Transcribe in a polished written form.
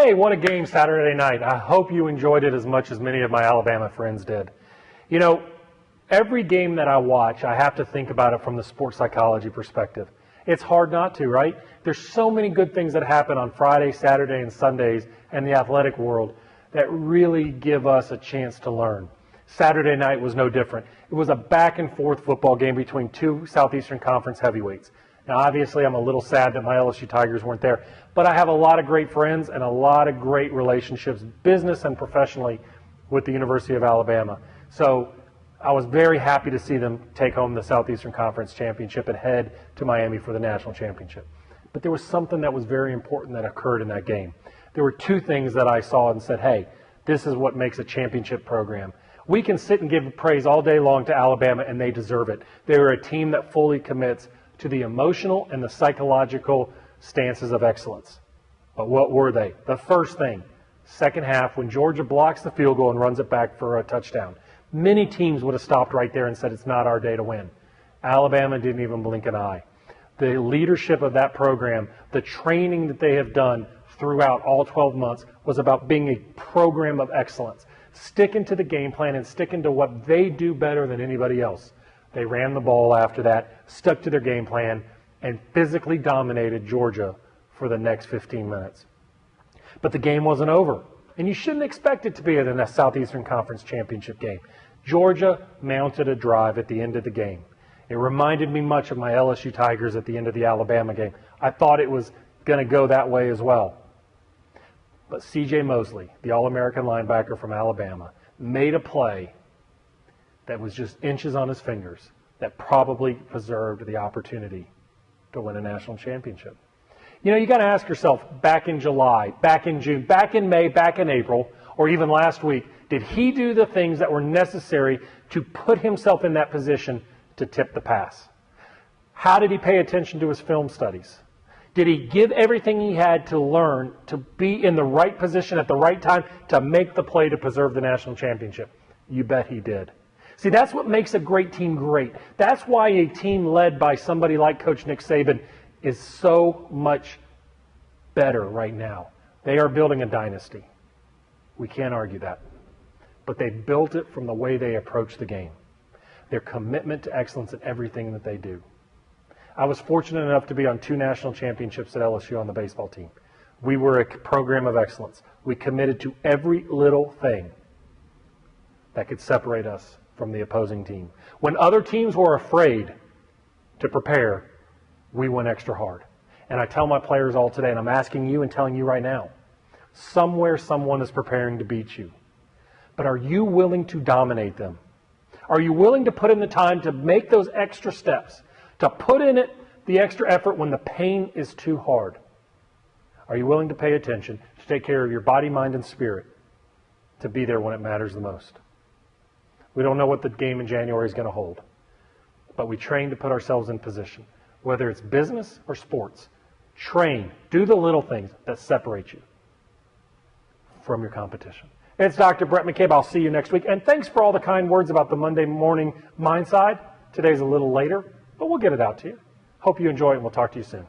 Hey, what a game Saturday night. I hope you enjoyed it as much as many of my Alabama friends did. You know, every game that I watch, I have to think about it from the sports psychology perspective. It's hard not to, right? There's so many good things that happen on Friday, Saturday, and Sundays in the athletic world that really give us a chance to learn. Saturday night was no different. It was a back-and-forth football game between two Southeastern Conference heavyweights. Now, obviously, I'm a little sad that my LSU Tigers weren't there, but I have a lot of great friends and a lot of great relationships, business and professionally, with the University of Alabama. So I was very happy to see them take home the Southeastern Conference Championship and head to Miami for the national championship. But there was something that was very important that occurred in that game. There were two things that I saw and said, hey, this is what makes a championship program. We can sit and give praise all day long to Alabama, and they deserve it. They are a team that fully commits to the emotional and the psychological stances of excellence. But what were they? The first thing, second half, when Georgia blocks the field goal and runs it back for a touchdown. Many teams would have stopped right there and said, it's not our day to win. Alabama didn't even blink an eye. The leadership of that program, the training that they have done throughout all 12 months was about being a program of excellence, sticking to the game plan and sticking to what they do better than anybody else. They ran the ball after that, stuck to their game plan, and physically dominated Georgia for the next 15 minutes. But the game wasn't over, and you shouldn't expect it to be in a Southeastern Conference championship game. Georgia mounted a drive at the end of the game. It reminded me much of my LSU Tigers at the end of the Alabama game. I thought it was going to go that way as well. But C.J. Mosley, the All-American linebacker from Alabama, made a play that was just inches on his fingers that probably preserved the opportunity to win a national championship. You know, you got to ask yourself, back in July, back in June, back in May, back in April, or even last week, did he do the things that were necessary to put himself in that position to tip the pass? How did he pay attention to his film studies? Did he give everything he had to learn to be in the right position at the right time to make the play to preserve the national championship? You bet he did. See, that's what makes a great team great. That's why a team led by somebody like Coach Nick Saban is so much better right now. They are building a dynasty. We can't argue that. But they built it from the way they approach the game. Their commitment to excellence in everything that they do. I was fortunate enough to be on 2 national championships at LSU on the baseball team. We were a program of excellence. We committed to every little thing that could separate us from the opposing team. When other teams were afraid to prepare, we went extra hard. And I tell my players all today, and I'm asking you and telling you right now, somewhere someone is preparing to beat you. But are you willing to dominate them? Are you willing to put in the time to make those extra steps, to put in it the extra effort when the pain is too hard? Are you willing to pay attention, to take care of your body, mind, and spirit, to be there when it matters the most? We don't know what the game in January is going to hold, but we train to put ourselves in position. Whether it's business or sports, train, do the little things that separate you from your competition. It's Dr. Brett McCabe. I'll see you next week. And thanks for all the kind words about the Monday morning Mindside. Today's a little later, but we'll get it out to you. Hope you enjoy it, and we'll talk to you soon.